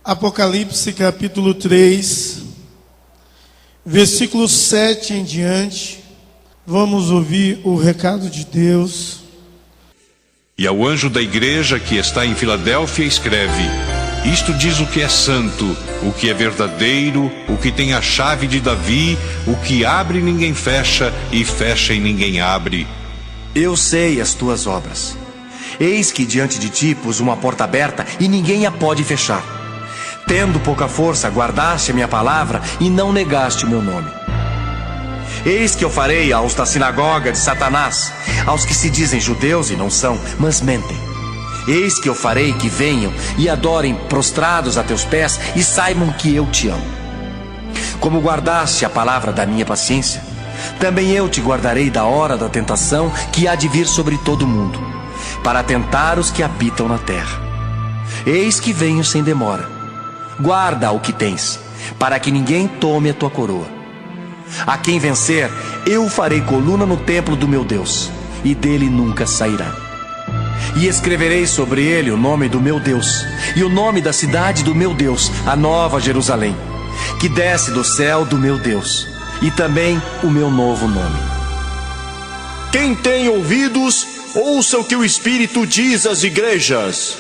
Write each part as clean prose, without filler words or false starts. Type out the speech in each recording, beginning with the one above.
Apocalipse capítulo 3, versículo 7 em diante, vamos ouvir o recado de Deus. E ao anjo da igreja que está em Filadélfia escreve: isto diz o que é santo, o que é verdadeiro, o que tem a chave de Davi, o que abre e ninguém fecha, e fecha e ninguém abre. Eu sei as tuas obras. Eis que diante de ti pus uma porta aberta e ninguém a pode fechar. Tendo pouca força, guardaste a minha palavra e não negaste o meu nome. Eis que eu farei aos da sinagoga de Satanás, aos que se dizem judeus e não são, mas mentem. Eis que eu farei que venham e adorem prostrados a teus pés e saibam que eu te amo. Como guardaste a palavra da minha paciência, também eu te guardarei da hora da tentação que há de vir sobre todo o mundo, para tentar os que habitam na terra. Eis que venho sem demora. Guarda o que tens, para que ninguém tome a tua coroa. A quem vencer, eu farei coluna no templo do meu Deus, e dele nunca sairá. E escreverei sobre ele o nome do meu Deus, e o nome da cidade do meu Deus, a nova Jerusalém, que desce do céu do meu Deus, e também o meu novo nome. Quem tem ouvidos, ouça o que o Espírito diz às igrejas.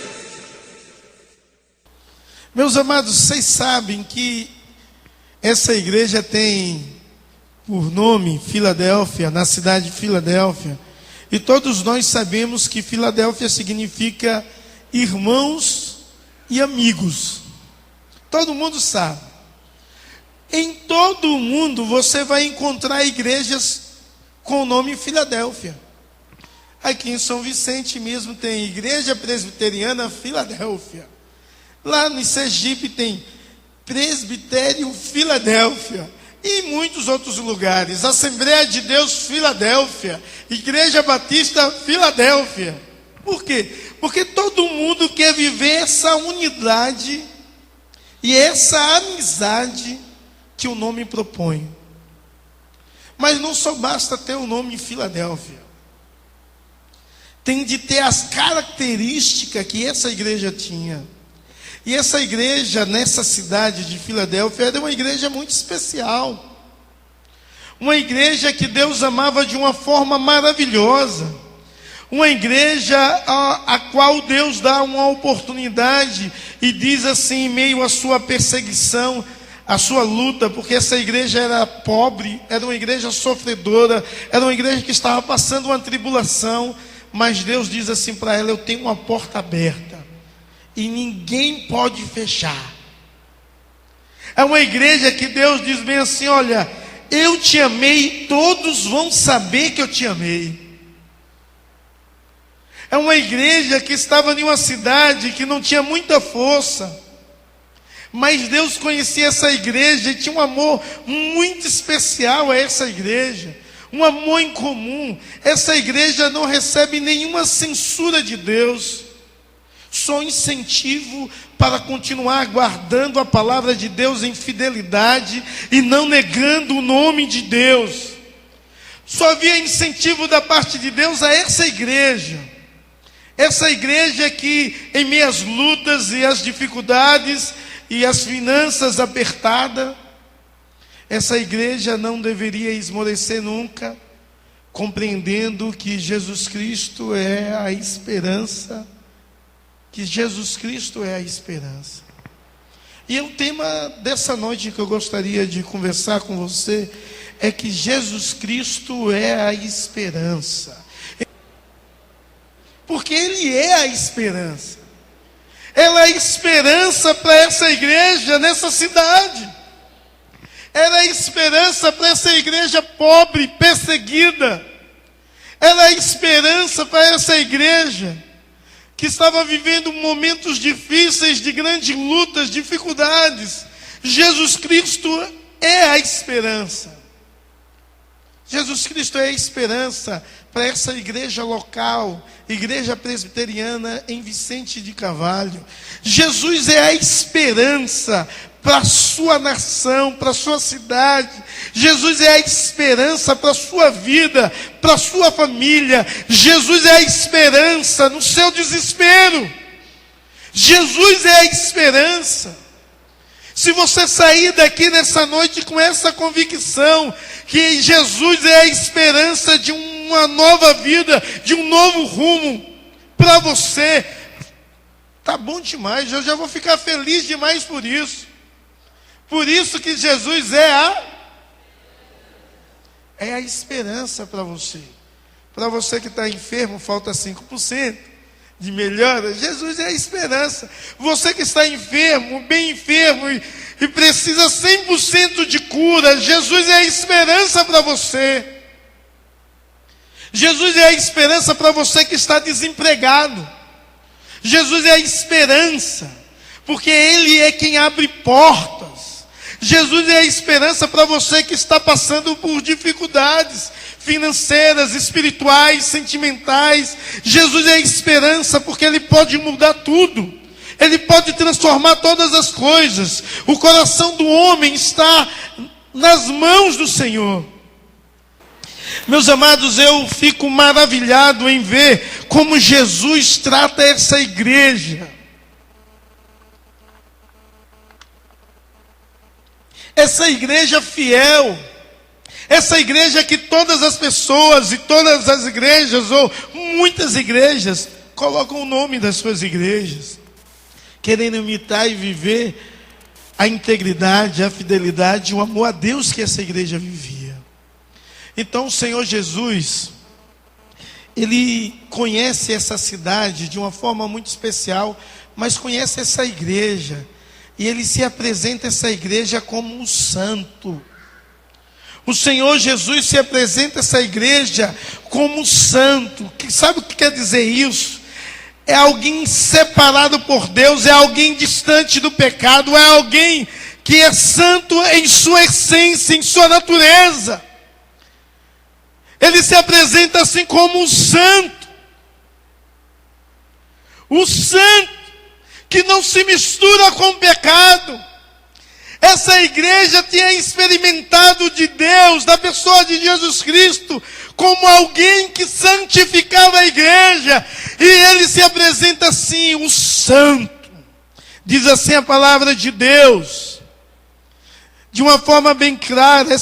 Meus amados, vocês sabem que essa igreja tem por nome Filadélfia, na cidade de Filadélfia. E todos nós sabemos que Filadélfia significa irmãos e amigos. Todo mundo sabe. Em todo o mundo você vai encontrar igrejas com o nome Filadélfia. Aqui em São Vicente mesmo tem Igreja Presbiteriana Filadélfia. Lá no Sergipe tem Presbitério Filadélfia. E em muitos outros lugares. Assembleia de Deus Filadélfia. Igreja Batista Filadélfia. Por quê? Porque todo mundo quer viver essa unidade e essa amizade que o nome propõe. Mas não só basta ter o nome Filadélfia. Tem de ter as características que essa igreja tinha. E essa igreja, nessa cidade de Filadélfia, era uma igreja muito especial. Uma igreja que Deus amava de uma forma maravilhosa. Uma igreja a qual Deus dá uma oportunidade e diz assim, em meio à sua perseguição, a sua luta, porque essa igreja era pobre, era uma igreja sofredora, era uma igreja que estava passando uma tribulação, mas Deus diz assim para ela: eu tenho uma porta aberta e ninguém pode fechar. É uma igreja que Deus diz bem assim: olha, eu te amei, todos vão saber que eu te amei. É uma igreja que estava em uma cidade que não tinha muita força, mas Deus conhecia essa igreja e tinha um amor muito especial a essa igreja, um amor em comum. Essa igreja não recebe nenhuma censura de Deus, só incentivo para continuar guardando a palavra de Deus em fidelidade e não negando o nome de Deus. Só havia incentivo da parte de Deus a essa igreja. Essa igreja que, em meio às lutas e às dificuldades e às finanças apertadas, essa igreja não deveria esmorecer nunca, compreendendo que Jesus Cristo é a esperança. Que Jesus Cristo é a esperança. E o tema dessa noite que eu gostaria de conversar com você é que Jesus Cristo é a esperança. Porque Ele é a esperança. Ela é a esperança para essa igreja nessa cidade. Ela é a esperança para essa igreja pobre, perseguida. Ela é a esperança para essa igreja que estava vivendo momentos difíceis, de grandes lutas, dificuldades. Jesus Cristo é a esperança. Jesus Cristo é a esperança para essa igreja local, igreja presbiteriana em Vicente de Carvalho. Jesus é a esperança para a sua nação, para a sua cidade. Jesus é a esperança para a sua vida, para a sua família. Jesus é a esperança no seu desespero. Jesus é a esperança. Se você sair daqui nessa noite com essa convicção que Jesus é a esperança de uma nova vida, de um novo rumo para você, tá bom demais. Eu já vou ficar feliz demais por isso. Por isso que Jesus é a esperança para você. Para você que está enfermo, falta 5% de melhora. Jesus é a esperança. Você que está enfermo, bem enfermo e precisa 100% de cura, Jesus é a esperança para você. Jesus é a esperança para você que está desempregado. Jesus é a esperança, porque Ele é quem abre portas. Jesus é a esperança para você que está passando por dificuldades financeiras, espirituais, sentimentais. Jesus é a esperança porque Ele pode mudar tudo. Ele pode transformar todas as coisas. O coração do homem está nas mãos do Senhor. Meus amados, eu fico maravilhado em ver como Jesus trata essa igreja. Essa igreja fiel, essa igreja que todas as pessoas e todas as igrejas, ou muitas igrejas, colocam o nome das suas igrejas, querendo imitar e viver a integridade, a fidelidade, o amor a Deus que essa igreja vivia. Então o Senhor Jesus, Ele conhece essa cidade de uma forma muito especial, mas conhece essa igreja. E Ele se apresenta a essa igreja como um santo. O Senhor Jesus se apresenta a essa igreja como um santo. Sabe o que quer dizer isso? É alguém separado por Deus, é alguém distante do pecado, é alguém que é santo em sua essência, em sua natureza. Ele se apresenta assim como um santo. O santo que não se mistura com o pecado. Essa igreja tinha experimentado de Deus, da pessoa de Jesus Cristo, como alguém que santificava a igreja. E Ele se apresenta assim, o santo. Diz assim a palavra de Deus, de uma forma bem clara.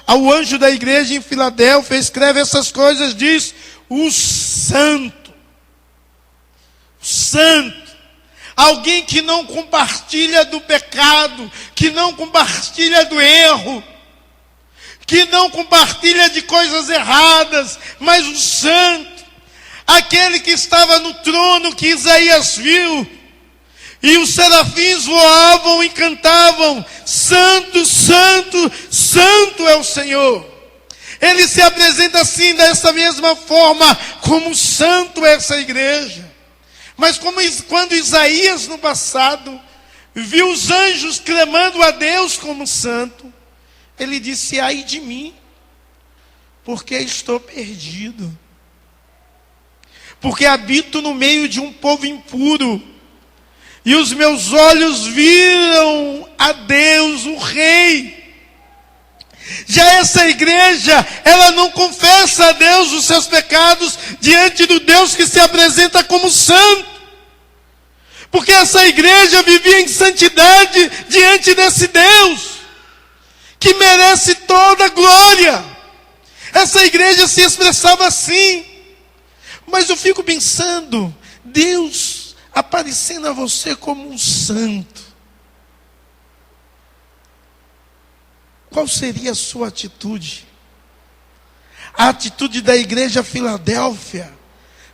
Ao anjo da igreja em Filadélfia, escreve essas coisas, diz, o santo. O santo. Alguém que não compartilha do pecado, que não compartilha do erro, que não compartilha de coisas erradas, mas o santo, aquele que estava no trono que Isaías viu, e os serafins voavam e cantavam, santo, santo, santo é o Senhor. Ele se apresenta assim, dessa mesma forma, como santo é essa igreja. Mas quando Isaías no passado viu os anjos clamando a Deus como santo, ele disse, ai de mim, porque estou perdido. Porque habito no meio de um povo impuro, e os meus olhos viram a Deus, o Rei. Já essa igreja, ela não confessa a Deus os seus pecados diante do Deus que se apresenta como santo. Porque essa igreja vivia em santidade diante desse Deus, que merece toda a glória. Essa igreja se expressava assim. Mas eu fico pensando, Deus aparecendo a você como um santo. Qual seria a sua atitude? A atitude da igreja Filadélfia,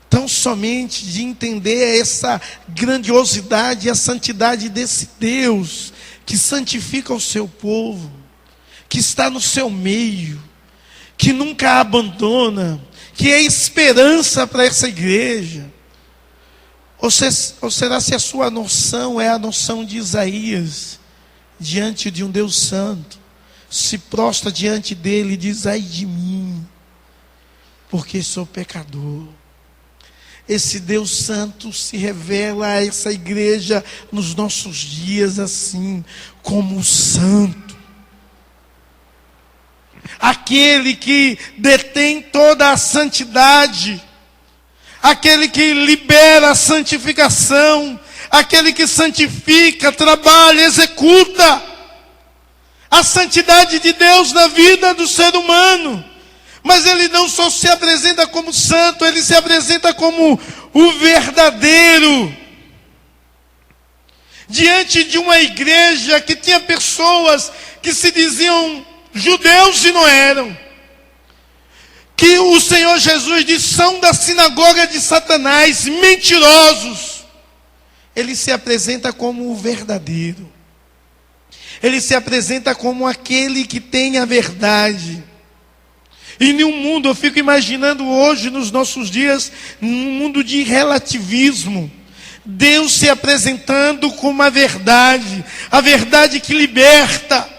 tão somente de entender essa grandiosidade e a santidade desse Deus, que santifica o seu povo, que está no seu meio, que nunca abandona, que é esperança para essa igreja. Ou será se a sua noção é a noção de Isaías, diante de um Deus santo, se prostra diante dele e diz: ai de mim, porque sou pecador. Esse Deus Santo se revela a essa igreja nos nossos dias assim, como o Santo. Aquele que detém toda a santidade, aquele que libera a santificação, aquele que santifica, trabalha, executa a santidade de Deus na vida do ser humano. Mas ele não só se apresenta como santo, ele se apresenta como o verdadeiro. Diante de uma igreja que tinha pessoas que se diziam judeus e não eram, que o Senhor Jesus diz: são da sinagoga de Satanás, mentirosos. Ele se apresenta como o verdadeiro. Ele se apresenta como aquele que tem a verdade. E no mundo, eu fico imaginando hoje, nos nossos dias, num mundo de relativismo, Deus se apresentando como a verdade que liberta.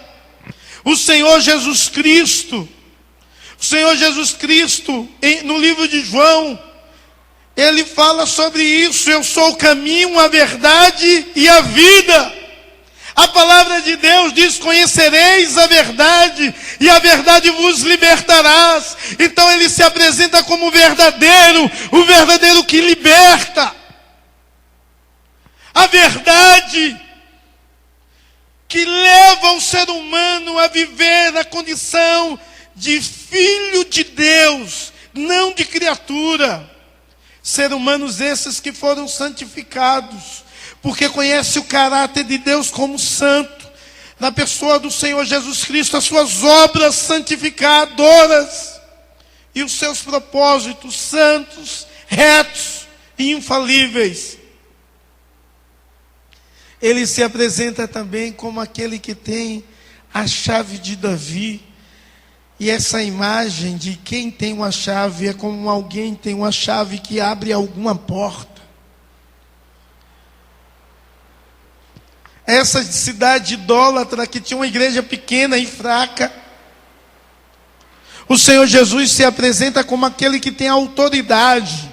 O Senhor Jesus Cristo, no livro de João, ele fala sobre isso: eu sou o caminho, a verdade e a vida. A palavra de Deus diz: conhecereis a verdade, e a verdade vos libertarás. Então ele se apresenta como o verdadeiro que liberta. A verdade que leva o ser humano a viver na condição de filho de Deus, não de criatura. Ser humanos esses que foram santificados, porque conhece o caráter de Deus como santo, na pessoa do Senhor Jesus Cristo, as suas obras santificadoras e os seus propósitos santos, retos e infalíveis. Ele se apresenta também como aquele que tem a chave de Davi. E essa imagem de quem tem uma chave é como alguém tem uma chave que abre alguma porta. Essa cidade idólatra que tinha uma igreja pequena e fraca, o Senhor Jesus se apresenta como aquele que tem autoridade.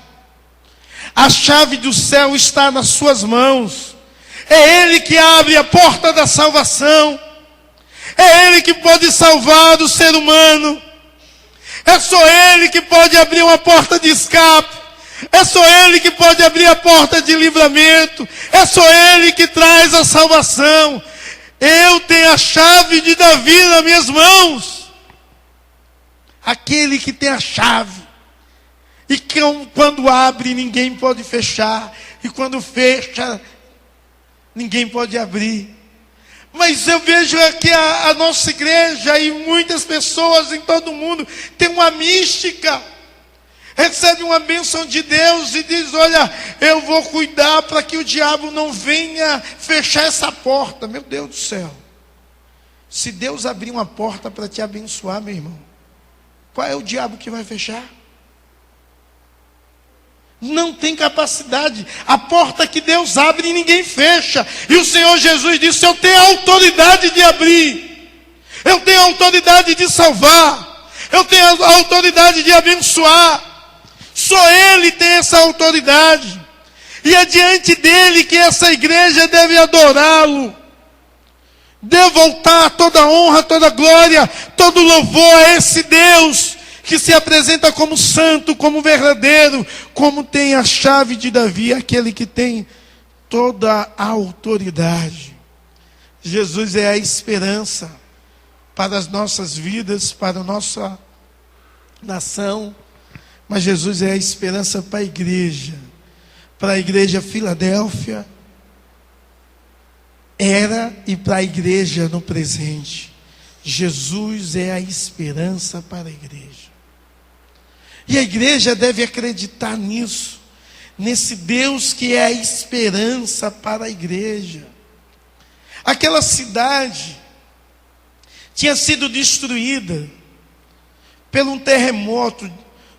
A chave do céu está nas suas mãos. É Ele que abre a porta da salvação. É Ele que pode salvar o ser humano. É só Ele que pode abrir uma porta de escape. É só Ele que pode abrir a porta de livramento. É só Ele que traz a salvação. Eu tenho a chave de Davi nas minhas mãos. Aquele que tem a chave. E que quando abre, ninguém pode fechar. E quando fecha, ninguém pode abrir. Mas eu vejo aqui a nossa igreja e muitas pessoas em todo o mundo tem uma mística. Recebe uma bênção de Deus e diz: olha, eu vou cuidar para que o diabo não venha fechar essa porta. Meu Deus do céu. Se Deus abrir uma porta para te abençoar, meu irmão, qual é o diabo que vai fechar? Não tem capacidade. A porta que Deus abre, ninguém fecha. E o Senhor Jesus disse: eu tenho a autoridade de abrir. Eu tenho a autoridade de salvar. Eu tenho a autoridade de abençoar. Só Ele tem essa autoridade. E é diante dEle que essa igreja deve adorá-lo. Deve voltar toda honra, toda glória, todo louvor a esse Deus que se apresenta como santo, como verdadeiro, como tem a chave de Davi, aquele que tem toda a autoridade. Jesus é a esperança para as nossas vidas, para a nossa nação, mas Jesus é a esperança para a igreja Filadélfia, era e para a igreja no presente. Jesus é a esperança para a igreja. E a igreja deve acreditar nisso, nesse Deus que é a esperança para a igreja. Aquela cidade tinha sido destruída por um terremoto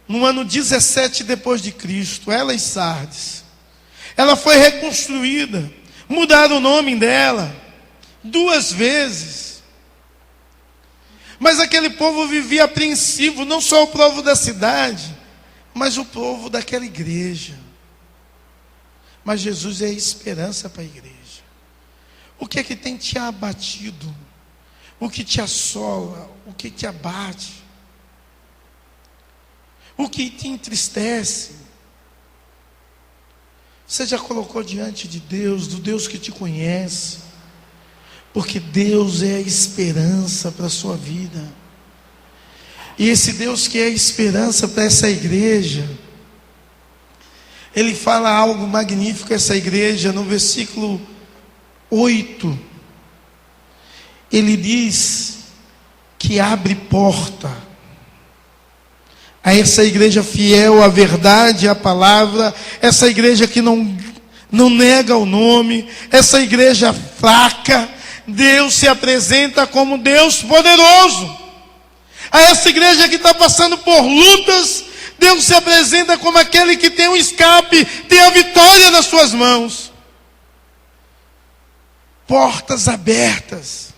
no ano 17 depois de Cristo, ela e Sardes. Ela foi reconstruída, mudaram o nome dela 2 vezes. Mas aquele povo vivia apreensivo, não só o povo da cidade, mas o povo daquela igreja. Mas Jesus é a esperança para a igreja. O que é que tem te abatido? O que te assola? O que te abate? O que te entristece? Você já colocou diante de Deus, do Deus que te conhece? Porque Deus é a esperança para a sua vida. E esse Deus que é a esperança para essa igreja, Ele fala algo magnífico a essa igreja no versículo 8. Ele diz que abre porta a essa igreja fiel à verdade, à palavra, essa igreja que não nega o nome, essa igreja fraca. Deus se apresenta como Deus poderoso. A essa igreja que está passando por lutas, Deus se apresenta como aquele que tem um escape, tem a vitória nas suas mãos. Portas abertas.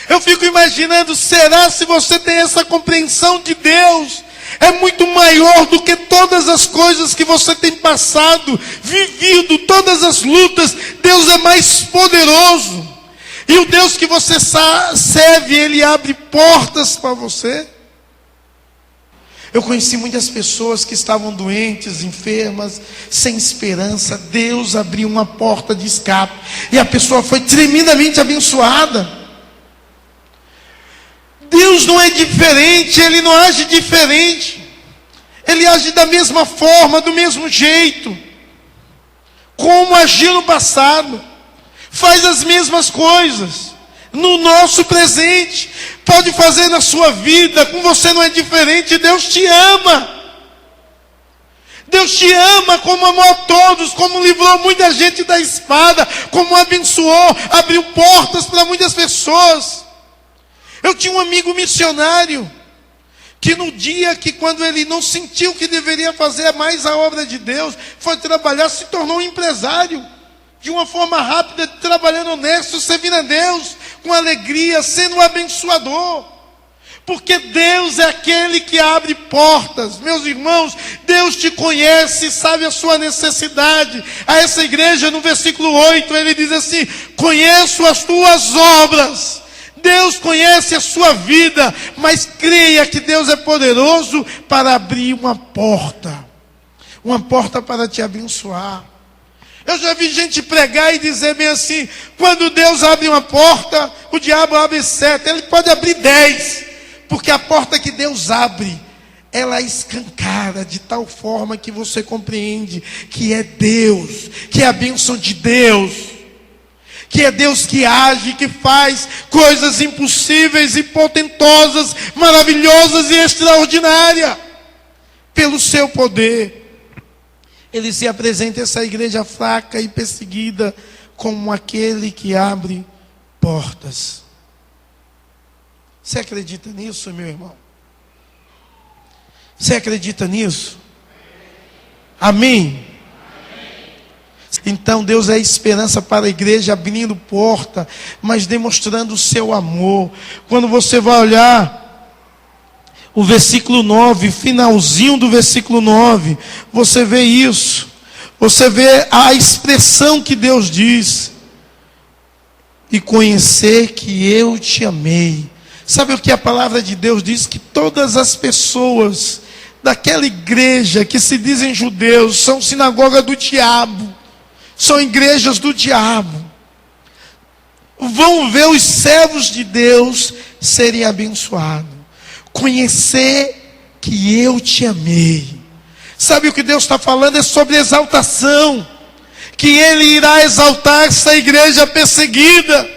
Eu fico imaginando, será se você tem essa compreensão de Deus? É muito maior do que todas as coisas que você tem passado, vivido, todas as lutas. Deus é mais poderoso. E o Deus que você serve, Ele abre portas para você. Eu conheci muitas pessoas que estavam doentes, enfermas, sem esperança. Deus abriu uma porta de escape. E a pessoa foi tremendamente abençoada. Deus não é diferente, Ele não age diferente. Ele age da mesma forma, do mesmo jeito. Como agiu no passado. Faz as mesmas coisas. No nosso presente. Pode fazer na sua vida. Com você não é diferente. Deus te ama. Deus te ama como amou a todos. Como livrou muita gente da espada. Como abençoou. Abriu portas para muitas pessoas. Eu tinha um amigo missionário, que no dia que quando ele não sentiu que deveria fazer mais a obra de Deus, foi trabalhar, se tornou um empresário, de uma forma rápida, trabalhando honesto, servindo a Deus, com alegria, sendo um abençoador. Porque Deus é aquele que abre portas. Meus irmãos, Deus te conhece, sabe a sua necessidade. A essa igreja, no versículo 8, ele diz assim: conheço as tuas obras. Deus conhece a sua vida, mas creia que Deus é poderoso para abrir uma porta para te abençoar. Eu já vi gente pregar e dizer bem assim: quando Deus abre uma porta, o diabo abre 7, ele pode abrir 10, porque a porta que Deus abre, ela escancara de tal forma que você compreende que é Deus, que é a bênção de Deus. Que é Deus que age, que faz coisas impossíveis e potentosas, maravilhosas e extraordinárias. Pelo seu poder. Ele se apresenta a essa igreja fraca e perseguida como aquele que abre portas. Você acredita nisso, meu irmão? Você acredita nisso? Amém? Então Deus é a esperança para a igreja, abrindo porta, mas demonstrando o seu amor. Quando você vai olhar o versículo 9, finalzinho do versículo 9, você vê isso. Você vê a expressão que Deus diz: e conhecer que eu te amei. Sabe o que a palavra de Deus diz? Que todas as pessoas daquela igreja que se dizem judeus são sinagoga do diabo. São igrejas do diabo. Vão ver os servos de Deus serem abençoados. Conhecer que eu te amei. Sabe o que Deus está falando? É sobre exaltação. Que Ele irá exaltar essa igreja perseguida.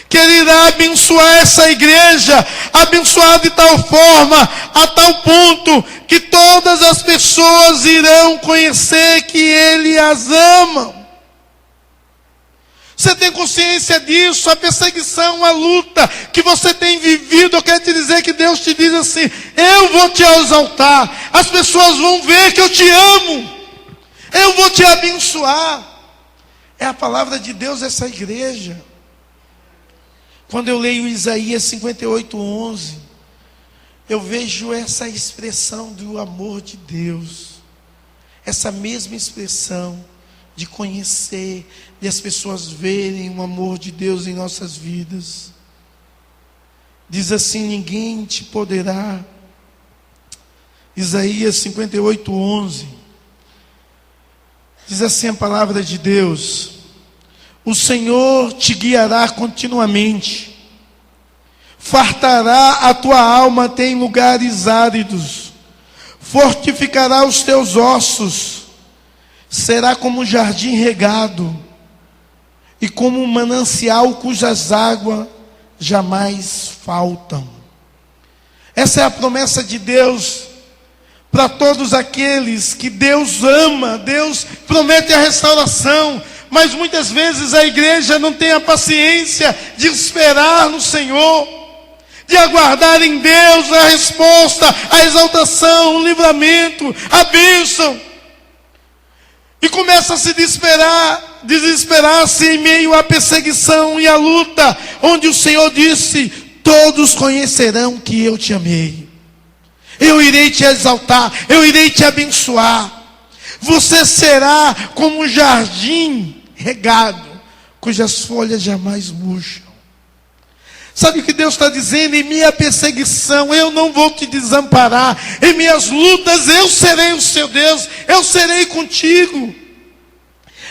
Que Ele irá abençoar essa igreja. Abençoar de tal forma, a tal ponto, que todas as pessoas irão conhecer que Ele as ama. Você tem consciência disso? A perseguição, a luta que você tem vivido, eu quero te dizer que Deus te diz assim: eu vou te exaltar. As pessoas vão ver que eu te amo. Eu vou te abençoar. É a palavra de Deus essa igreja. Quando eu leio Isaías 58:11, eu vejo essa expressão do amor de Deus, essa mesma expressão de conhecer, de as pessoas verem o amor de Deus em nossas vidas. Diz assim: ninguém te poderá. Isaías 58:11. Diz assim a palavra de Deus: o Senhor te guiará continuamente, fartará a tua alma até em lugares áridos, fortificará os teus ossos, será como um jardim regado, e como um manancial cujas águas jamais faltam. Essa é a promessa de Deus para todos aqueles que Deus ama. Deus promete a restauração, mas muitas vezes a igreja não tem a paciência de esperar no Senhor, de aguardar em Deus a resposta, a exaltação, o livramento, a bênção, e começa a se desesperar-se em meio à perseguição e à luta, onde o Senhor disse: todos conhecerão que eu te amei. Eu irei te exaltar, eu irei te abençoar. Você será como um jardim regado, cujas folhas jamais murcham. Sabe o que Deus está dizendo? Em minha perseguição eu não vou te desamparar. Em minhas lutas eu serei o seu Deus, eu serei contigo.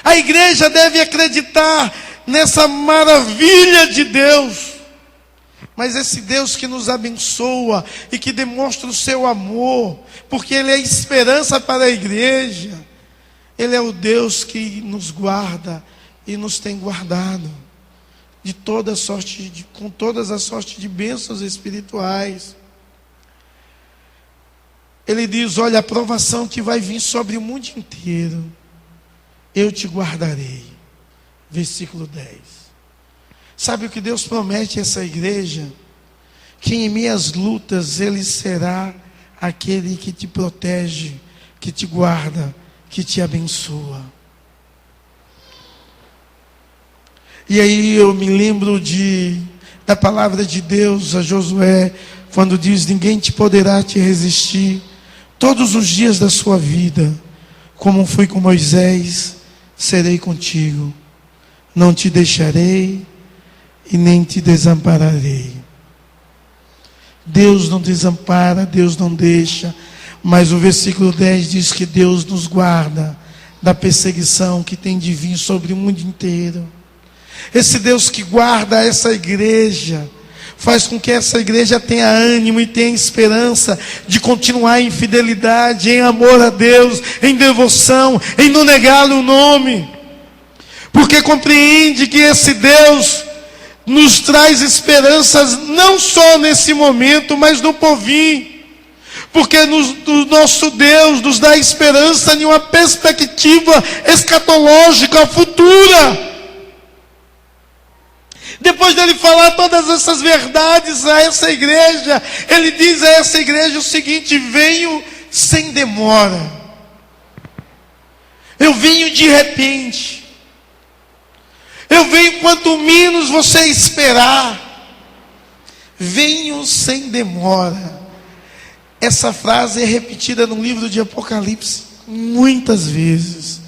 A igreja deve acreditar nessa maravilha de Deus. Mas esse Deus que nos abençoa e que demonstra o seu amor, porque Ele é esperança para a igreja, Ele é o Deus que nos guarda e nos tem guardado de toda sorte, com todas as sortes de bênçãos espirituais. Ele diz: olha, a provação que vai vir sobre o mundo inteiro, eu te guardarei. Versículo 10. Sabe o que Deus promete a essa igreja? Que em minhas lutas Ele será aquele que te protege, que te guarda, que te abençoa. E aí eu me lembro da palavra de Deus a Josué, quando diz: ninguém te poderá te resistir todos os dias da sua vida. Como fui com Moisés, serei contigo. Não te deixarei e nem te desampararei. Deus não desampara, Deus não deixa. Mas o versículo 10 diz que Deus nos guarda da perseguição que tem de vir sobre o mundo inteiro. Esse Deus que guarda essa igreja faz com que essa igreja tenha ânimo e tenha esperança de continuar em fidelidade, em amor a Deus, em devoção, em não negar o nome, porque compreende que esse Deus nos traz esperanças não só nesse momento, mas no porvir, porque o nosso Deus nos dá esperança em uma perspectiva escatológica futura. Depois dele falar todas essas verdades a essa igreja, ele diz a essa igreja o seguinte: venho sem demora, eu venho de repente, eu venho quanto menos você esperar, venho sem demora. Essa frase é repetida no livro de Apocalipse muitas vezes: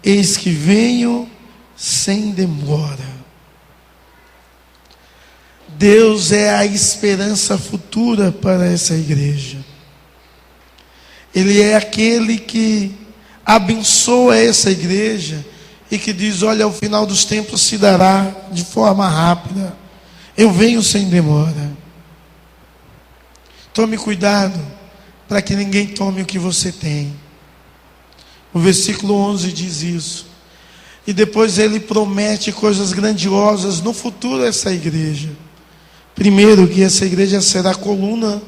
eis que venho sem demora. Deus é a esperança futura para essa igreja. Ele é aquele que abençoa essa igreja e que diz: olha, ao final dos tempos se dará de forma rápida. Eu venho sem demora. Tome cuidado para que ninguém tome o que você tem. O versículo 11 diz isso. E depois ele promete coisas grandiosas no futuro a essa igreja. Primeiro, que essa igreja será a coluna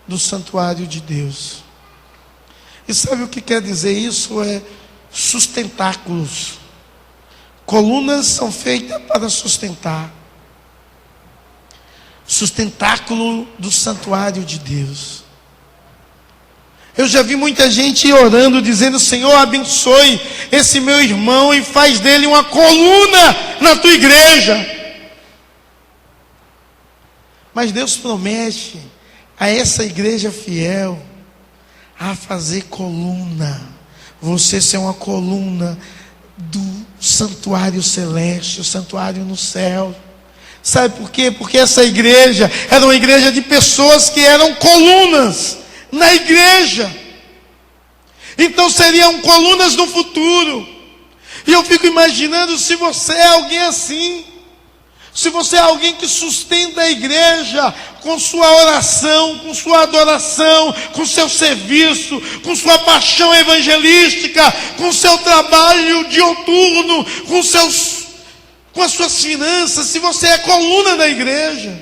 do santuário de Deus. E sabe o que quer dizer isso? É sustentáculos. Colunas são feitas para sustentar. Sustentáculo do santuário de Deus. Eu já vi muita gente orando, dizendo: Senhor, abençoe esse meu irmão e faz dele uma coluna na tua igreja. Mas Deus promete a essa igreja fiel a fazer coluna. Você ser uma coluna do santuário celeste, o santuário no céu. Sabe por quê? Porque essa igreja era uma igreja de pessoas que eram colunas na igreja. Então seriam colunas no futuro. E eu fico imaginando se você é alguém assim. Se você é alguém que sustenta a igreja com sua oração, com sua adoração, com seu serviço, com sua paixão evangelística, com seu trabalho dioturno, com as suas finanças, se você é coluna na igreja.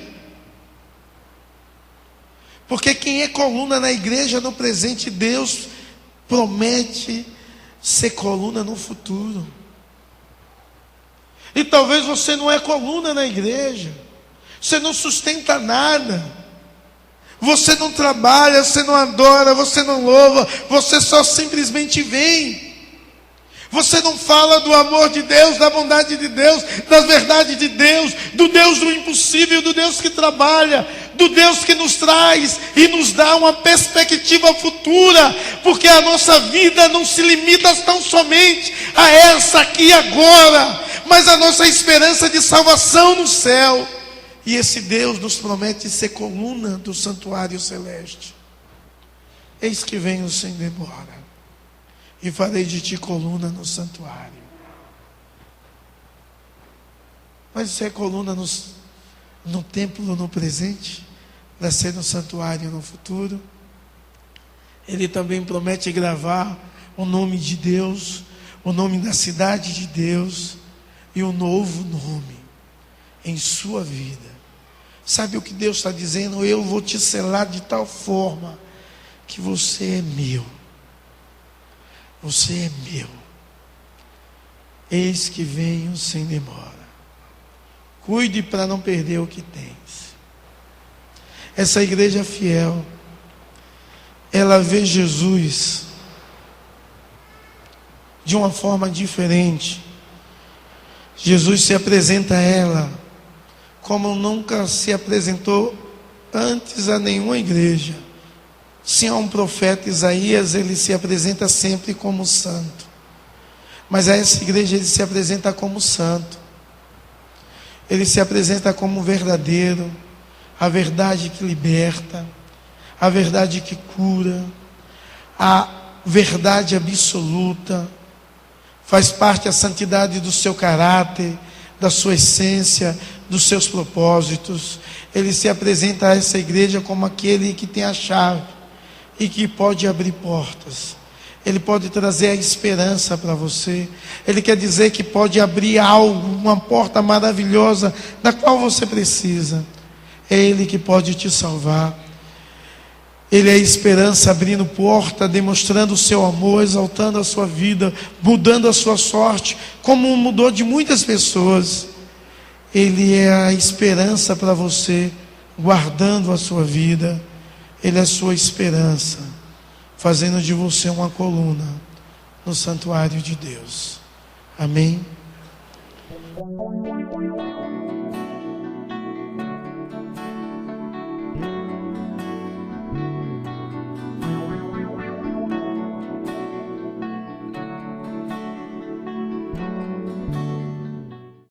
Porque quem é coluna na igreja no presente, Deus promete ser coluna no futuro. E talvez você não é coluna na igreja, você não sustenta nada, você não trabalha, você não adora, você não louva, você só simplesmente vem. Você não fala do amor de Deus, da bondade de Deus, das verdades de Deus, do Deus do impossível, do Deus que trabalha, do Deus que nos traz e nos dá uma perspectiva futura, porque a nossa vida não se limita tão somente a essa aqui e agora, mas a nossa esperança de salvação no céu. E esse Deus nos promete ser coluna do santuário celeste. Eis que venho sem demora, e farei de ti coluna no santuário. Mas você é coluna no templo no presente, para ser no santuário no futuro. Ele também promete gravar o nome de Deus, o nome da cidade de Deus e um novo nome em sua vida. Sabe o que Deus está dizendo? Eu vou te selar de tal forma que você é meu. Você é meu. Eis que venho sem demora. Cuide para não perder o que tens. Essa igreja fiel, ela vê Jesus de uma forma diferente. Jesus se apresenta a ela como nunca se apresentou antes a nenhuma igreja. Se há um profeta Isaías, ele se apresenta sempre como santo. Mas a essa igreja ele se apresenta como santo. Ele se apresenta como verdadeiro, a verdade que liberta, a verdade que cura, a verdade absoluta. Faz parte a santidade do seu caráter, da sua essência, dos seus propósitos. Ele se apresenta a essa igreja como aquele que tem a chave e que pode abrir portas. Ele pode trazer a esperança para você. Ele quer dizer que pode abrir algo, uma porta maravilhosa da qual você precisa. É Ele que pode te salvar. Ele é a esperança abrindo porta, demonstrando o seu amor, exaltando a sua vida, mudando a sua sorte, como mudou de muitas pessoas. Ele é a esperança para você, guardando a sua vida. Ele é a sua esperança, fazendo de você uma coluna no santuário de Deus. Amém?